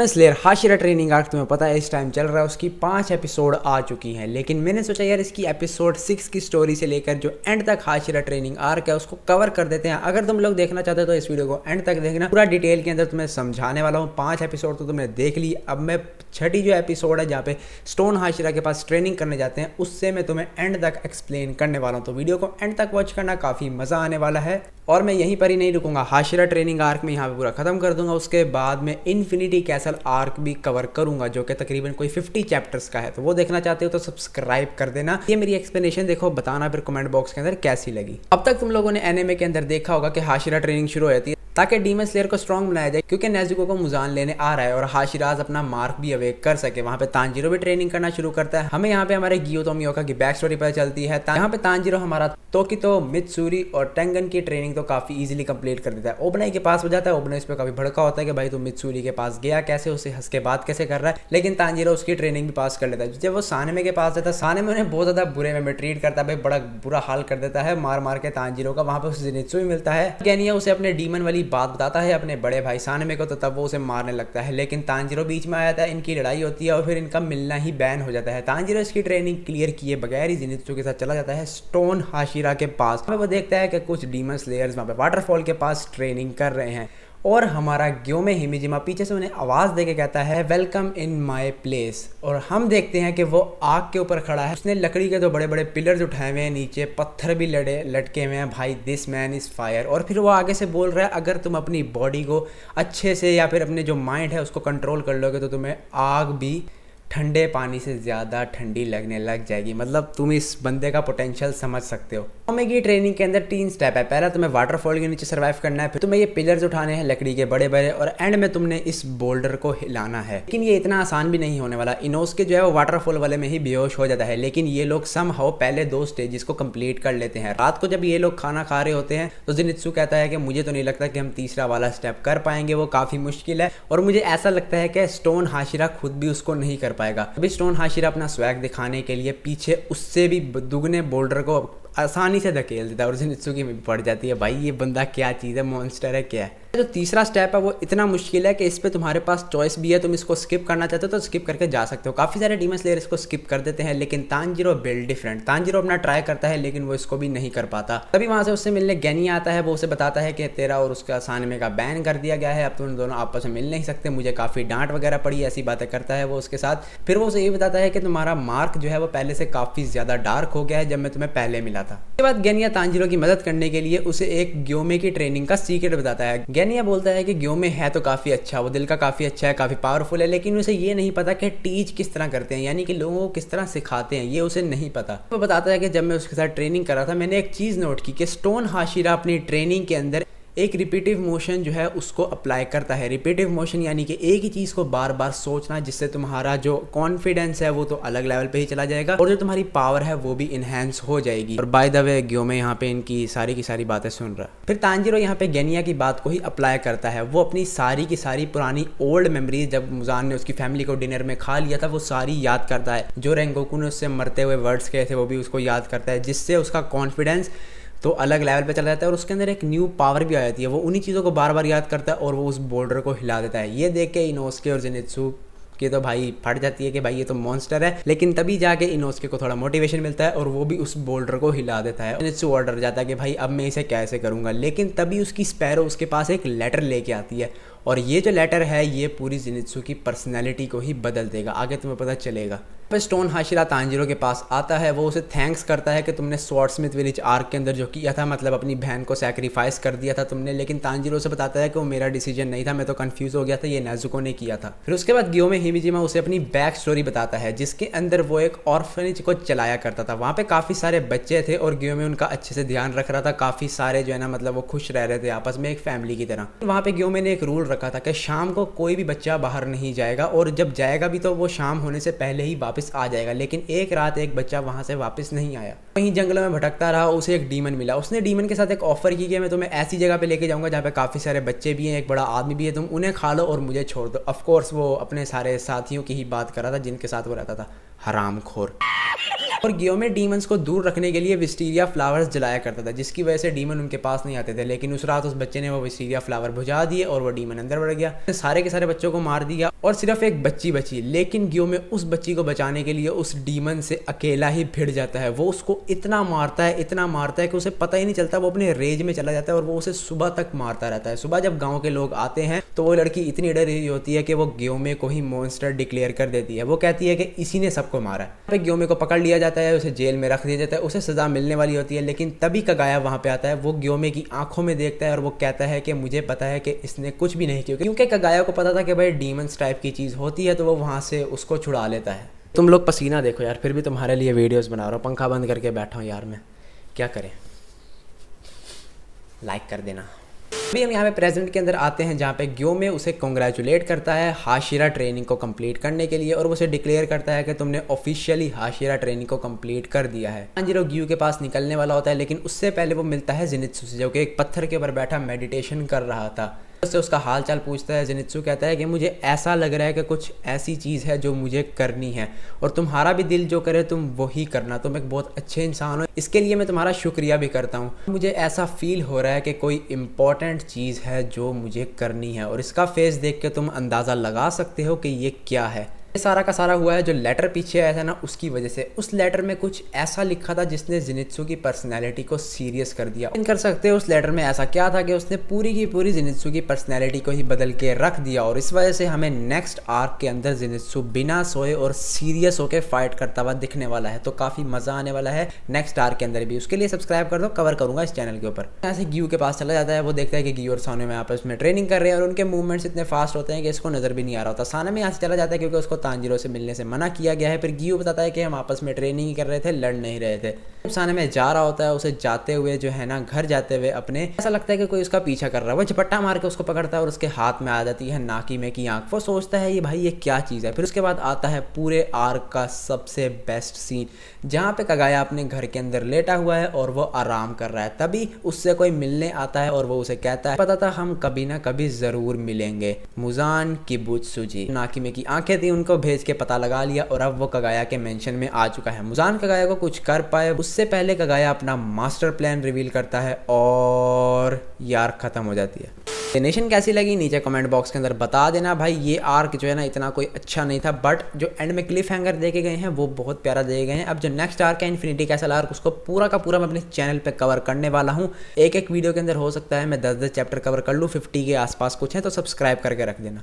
Slayer Hashira training arc तुम्हें पता है इस टाइम चल रहा है, उसकी 5 एपिसोड आ चुकी हैं। लेकिन मैंने सोचा यार इसकी एपिसोड 6 की स्टोरी से लेकर जो एंड तक हाशिरा ट्रेनिंग आर्क है उसको कवर कर देते हैं। अगर तुम लोग देखना चाहते हो तो इस वीडियो को एंड तक देखना, पूरा डिटेल के अंदर तुम्हें समझाने वाला हूँ। 5 एपिसोड तो तुमने देख ली, अब मैं छठी जो एपिसोड है जहाँ पे स्टोन हाशिरा के पास ट्रेनिंग करने जाते हैं उससे मैं तुम्हें एंड तक एक्सप्लेन करने वाला हूँ। तो वीडियो को एंड तक वॉच करना, काफ़ी मज़ा आने वाला है। और मैं यहीं पर ही नहीं रुकूंगा, हाशिरा ट्रेनिंग आर्क में यहाँ पे पूरा खत्म कर दूंगा। उसके बाद में इन्फिनिटी कैसल आर्क भी कवर करूंगा जो कि तकरीबन कोई 50 चैप्टर्स का है। तो वो देखना चाहते हो तो सब्सक्राइब कर देना। ये मेरी एक्सप्लेनेशन देखो, बताना फिर कमेंट बॉक्स के अंदर कैसी लगी। अब तक तुम लोगों ने एनिमे के अंदर देखा होगा कि हाशिरा ट्रेनिंग शुरू हो जाती है ताकि डीमन स्लेयर को स्ट्रॉन्ग बनाया जाए, क्योंकि नेजुको को मुजान लेने आ रहा है और हाशिराज अपना मार्क भी अवेक कर सके। वहाँ पे तांजीरो भी ट्रेनिंग करना शुरू करता है। हमें यहाँ पे हमारे गियोतोमियोका की बैक स्टोरी पता चलती है। यहाँ पे तांजीरो हमारा तोकितो, मित्सुरी और टेंगन की ट्रेनिंग तो काफी इजीली कंप्लीट कर देता है। ओबनाई के पास हो जाता है। ओबनाई इस पर काफी भड़का होता है कि भाई तुम मित्सुरी के पास गया कैसे, उससे हंस के बात कैसे कर रहा है। लेकिन तांजीरो उसकी ट्रेनिंग भी पास कर लेता है। जब वो सानेमे के पास जाता है, सानेमे उन्हें बहुत ज्यादा बुरे में ट्रीट करता है, भाई बड़ा बुरा हाल कर देता है मार मार के तांजीरो का। वहाँ पे उसे जेनित्सु भी मिलता है। गेनिया उसे अपने डीमन वाली बात बताता है अपने बड़े भाई सानेमे को, तो तब वो उसे मारने लगता है। लेकिन तांजीरो बीच में आ जाता है, इनकी लड़ाई होती है और फिर इनका मिलना ही बैन हो जाता है। तांजीरो इसकी ट्रेनिंग क्लियर किए बगैर ही जेनित्सु के साथ चला जाता है स्टोन हाशिरा के पास। वो देखता है कि कुछ डीमन स्लेयर्स वहाँ पे वाटरफॉल के पास ट्रेनिंग कर रहे हैं और हमारा ग्योमे हिमिजिमा पीछे से उन्हें आवाज़ देके कहता है वेलकम इन माय प्लेस। और हम देखते हैं कि वो आग के ऊपर खड़ा है। उसने लकड़ी के 2 बड़े बड़े पिलर्स उठाए हुए हैं, नीचे पत्थर भी लटके हुए हैं। भाई दिस मैन इज़ फायर। और फिर वो आगे से बोल रहा है अगर तुम अपनी बॉडी को अच्छे से या फिर अपने जो माइंड है उसको कंट्रोल कर लोगे तो तुम्हें आग भी ठंडे पानी से ज़्यादा ठंडी लगने लग जाएगी। मतलब तुम इस बंदे का पोटेंशियल समझ सकते हो। हमें की ट्रेनिंग के अंदर 3 स्टेप है। पहला तुम्हें वाटरफॉल के नीचे सर्वाइव करना है, फिर तुम्हें ये पिलर्स उठाने हैं लकड़ी के बड़े बड़े, और एंड में तुमने इस बोल्डर को हिलाना है। लेकिन ये इतना आसान भी नहीं होने वाला। इनोस्के जो है वो वाटरफॉल वाले में ही बेहोश हो जाता है, लेकिन ये लोग समहाउ पहले 2 स्टेजेस को कंप्लीट कर लेते हैं। रात को जब ये लोग खाना खा रहे होते हैं तो जेनित्सु कहता है कि मुझे तो नहीं लगता कि हम तीसरा वाला स्टेप कर पाएंगे, वो काफ़ी मुश्किल है। और मुझे ऐसा लगता है कि स्टोन हाशिरा खुद भी उसको नहीं कर पाएगा। अभी स्टोन हाशिरा अपना स्वैग दिखाने के लिए पीछे उससे भी दुगने बोल्डर को आसानी से धकेल देता है और जेनित्सु की पड़ जाती है। भाई ये बंदा क्या चीज़ है, मॉन्स्टर है क्या है। जो तीसरा स्टेप है वो इतना मुश्किल है कि इस पे तुम्हारे पास चॉइस भी है। तुम इसको स्किप करना चाहते हो तो स्किप करके जा सकते हो। काफ़ी सारे डीमन स्लेयर इसको स्किप कर देते हैं, लेकिन तांजीरो बिल्ड डिफरेंट। तांजीरो अपना ट्राई करता है लेकिन वो इसको भी नहीं कर पाता। तभी वहाँ से उससे मिलने गेनिया आता है। वो उसे बताता है कि तेरा और उसका सानेमे का बैन कर दिया गया है, अब तुम दोनों आपस में मिल नहीं सकते, मुझे काफ़ी डांट वगैरह पड़ी, ऐसी बातें करता है वो उसके साथ। फिर वो उसे ये बताता है कि तुम्हारा मार्क जो है वो पहले से काफ़ी ज़्यादा डार्क हो गया है जब मैं तुम्हें पहले मिला था। उसके बाद गेनिया तांजीरो की मदद करने के लिए उसे एक ग्योमे की ट्रेनिंग का सीक्रेट बताता है। गेनिया बोलता है कि ग्योमे है तो काफ़ी अच्छा, वो दिल का काफ़ी अच्छा है, काफ़ी पावरफुल है, लेकिन उसे ये नहीं पता कि टीच किस तरह करते हैं, यानी कि लोगों को किस तरह सिखाते हैं, ये उसे नहीं पता। वो बताता है कि जब मैं उसके साथ ट्रेनिंग कर रहा था मैंने एक चीज़ नोट की कि स्टोन हाशिरा अपनी ट्रेनिंग के अंदर एक रिपीटिव मोशन जो है उसको अप्लाई करता है। रिपीटिव मोशन यानी कि एक ही चीज़ को बार बार सोचना, जिससे तुम्हारा जो कॉन्फिडेंस है वो तो अलग लेवल पे ही चला जाएगा और जो तुम्हारी पावर है वो भी इन्हेंस हो जाएगी। और बाय द वे ग्योमे यहाँ पे इनकी सारी की सारी बातें सुन रहा है। फिर तांजीरो यहाँ पे गेनिया की बात को ही अप्लाई करता है। वो अपनी सारी की सारी पुरानी ओल्ड मेमोरीज, जब मुजान ने उसकी फैमिली को डिनर में खा लिया था, वो सारी याद करता है। जो रेंगोकू ने उससे मरते हुए वर्ड्स कहे थे वो भी उसको याद करता है, जिससे उसका कॉन्फिडेंस तो अलग लेवल पे चला जाता है और उसके अंदर एक न्यू पावर भी आ जाती है। वो उन्हीं चीज़ों को बार बार याद करता है और वो उस बोल्डर को हिला देता है। ये देख के इनोस्के और जेनित्सु की तो भाई फट जाती है कि भाई ये तो मॉन्स्टर है। लेकिन तभी जाके इनोस्के को थोड़ा मोटिवेशन मिलता है और वो भी उस बोल्डर को हिला देता है। जेनित्सु और डर जाता है कि भाई अब मैं इसे कैसे करूँगा। लेकिन तभी उसकी स्पैरो उसके पास एक लेटर लेके आती है और ये जो लेटर है ये पूरी जेनित्सु की पर्सनैलिटी को ही बदल देगा। आगे तुम्हें पता चलेगा। स्टोन हाशिरा तांजीरो के पास आता है। वो उसे थैंक्स करता है कि तुमने स्वॉर्डस्मिथ विलेज आर्क के अंदर जो किया था, मतलब अपनी बहन को सैक्रिफाइस कर दिया था तुमने। लेकिन तांजीरो से बताता है कि वो मेरा डिसीजन नहीं था, मैं तो कंफ्यूज हो गया था, ये नेजुको ने किया था। फिर उसके बाद ग्योमे हिमिजिमा उसे अपनी बैक स्टोरी बताता है, जिसके अंदर वो एक ऑर्फनेज को चलाया करता था। वहाँ पे काफ़ी सारे बच्चे थे और ग्योमे उनका अच्छे से ध्यान रख रहा था। काफ़ी सारे जो है ना, मतलब वो खुश रह रहे थे आपस में, एक फैमिली की तरह। वहाँ पे ग्योमे ने एक रूल रखा था कि शाम को कोई भी बच्चा बाहर नहीं जाएगा और जब जाएगा भी तो वो शाम होने से पहले ही वापस आ जाएगा। लेकिन एक रात एक बच्चा वहां से वापस नहीं आया, वहीं जंगलों में भटकता रहा। उसे एक डीमन मिला। उसने डीमन के साथ एक ऑफर की कि मैं तुम्हें ऐसी जगह पे लेके जाऊंगा जहाँ पे काफ़ी सारे बच्चे भी हैं, एक बड़ा आदमी भी है, तुम उन्हें खा लो और मुझे छोड़ दो। ऑफ कोर्स वो अपने सारे साथियों की ही बात कर रहा था जिनके साथ वो रहता था, हरामखोर। और ग्योमे डीमंस को दूर रखने के लिए विस्टीरिया फ्लावर्स जलाया करता था, जिसकी वजह से डीमन उनके पास नहीं आते थे। लेकिन उस रात उस बच्चे ने वो विस्टीरिया फ्लावर बुझा दिए और वो डीमन अंदर बढ़ गया, सारे के सारे बच्चों को मार दिया और सिर्फ एक बच्ची बची, लेकिन ग्योमे उस बच्ची को बचाने के लिए उस डीमन से अकेला ही भिड़ जाता है। वो उसको इतना मारता है कि उसे पता ही नहीं चलता, वो अपने रेज में चला जाता है और वो उसे सुबह तक मारता रहता है। सुबह जब गांव के लोग आते हैं तो वो लड़की इतनी डरी हुई होती है कि वो ग्योमे को ही मॉन्स्टर डिक्लेयर कर देती है। वो कहती है कि इसी ने सबको मारा है। फिर ग्योमे को पकड़ लिया जाता है, उसे जेल में रख दिया जाता है, उसे सजा मिलने वाली होती है। लेकिन तभी कगाया वहाँ पे आता है, वो ग्योमे की आंखों में देखता है और वो कहता है कि मुझे पता है कि इसने कुछ भी नहीं किया, क्योंकि कगाया को पता था कि भाई डीमंस टाइप की चीज़ होती है, तो वो वहाँ से उसको छुड़ा लेता है। तुम लोग पसीना देखो यार, फिर भी तुम्हारे लिए वीडियोस बना रहा हूँ, पंखा बंद करके बैठा हूँ यार, मैं क्या करें। लाइक कर देना। अभी हम यहाँ पे प्रेजेंट के अंदर आते हैं, जहाँ पे ग्योमे उसे कॉन्ग्रेचुलेट करता है हाशिरा ट्रेनिंग को कंप्लीट करने के लिए, और वो उसे डिक्लेयर करता है कि तुमने ऑफिशियली हाशिरा ट्रेनिंग को कंप्लीट कर दिया है। तांजीरो ग्यू के पास निकलने वाला होता है, लेकिन उससे पहले वो मिलता है ज़ेनित्सु से, जो कि एक पत्थर के ऊपर बैठा मेडिटेशन कर रहा था। उससे उसका हाल चाल पूछता है। ज़ेनित्सु कहता है कि मुझे ऐसा लग रहा है कि कुछ ऐसी चीज़ है जो मुझे करनी है, और तुम्हारा भी दिल जो करे तुम वही करना, तुम एक बहुत अच्छे इंसान हो, इसके लिए मैं तुम्हारा शुक्रिया भी करता हूँ। मुझे ऐसा फील हो रहा है कि कोई इम्पॉर्टेंट चीज़ है जो मुझे करनी है, और इसका फेस देख के तुम अंदाज़ा लगा सकते हो कि ये क्या है। ये सारा का सारा हुआ है जो लेटर पीछे आया था ना, उसकी वजह से। उस लेटर में कुछ ऐसा लिखा था जिसने ज़ेनित्सु की पर्सनैलिटी को सीरियस कर दिया। कर सकते हो उस लेटर में ऐसा क्या था कि उसने पूरी की पूरी ज़ेनित्सु की पर्सनैलिटी को ही बदल के रख दिया, और इस वजह से हमें नेक्स्ट आर्क के अंदर ज़ेनित्सु बिना सोए और सीरियस होकर फाइट करता हुआ दिखने वाला है। तो काफ़ी मज़ा आने वाला है नेक्स्ट आर्क के अंदर भी। उसके लिए सब्सक्राइब कर दो, कवर करूँगा इस चैनल के ऊपर। यहाँ से ग्यू के पास चला जाता है, वो देखता है कि ग्यू और साने में आपस में ट्रेनिंग कर रहे हैं, और उनके मूवमेंट्स इतने फास्ट होते हैं कि इसको नज़र भी नहीं आ रहा होता। साने में यहाँ से चला जाता है क्योंकि उसको तांजीरो से मिलने से मना किया गया है। फिर ग्यू बताता है कि हम आपस में ट्रेनिंग ही कर रहे थे, लड़ नहीं रहे थे। साने में जा रहा होता है, उसे जाते हुए जो है ना, घर जाते हुए अपने ऐसा लगता है कि कोई उसका पीछा कर रहा है। वो झपट्टा मार के उसको पकड़ता है और उसके हाथ में आ जाती है नाकी में की आंख। वो सोचता है ये भाई ये क्या चीज़ है। फिर उसके बाद आता है पूरे आर्क का सबसे बेस्ट सीन, जहाँ पे कगाया अपने घर के अंदर लेटा हुआ है और वो आराम कर रहा है। तभी उससे कोई मिलने आता है और वो उसे कहता है पता था हम कभी ना कभी ज़रूर मिलेंगे, मुजान किबुत्सुजी। नाकी में की आंखें थी, उनको भेज के पता लगा लिया, और अब वो कगाया के मेंशन में आ चुका है। मुजान कगाया को कुछ कर पाए उससे पहले कगाया अपना मास्टर प्लान रिवील करता है, और यार खत्म हो जाती है। एनिमेशन कैसी लगी नीचे कमेंट बॉक्स के अंदर बता देना। भाई ये आर्क जो है ना इतना कोई अच्छा नहीं था, बट जो एंड में क्लिफ हैंगर देके गए हैं वो बहुत प्यारा दिए गए हैं। अब जो नेक्स्ट आर्क है इन्फिनिटी कैसल आर्क, उसको पूरा का पूरा मैं अपने चैनल पे कवर करने वाला हूँ। एक वीडियो के अंदर हो सकता है मैं 10-10 चैप्टर कवर कर लूँ, 50 के आसपास कुछ है, तो सब्सक्राइब करके रख देना।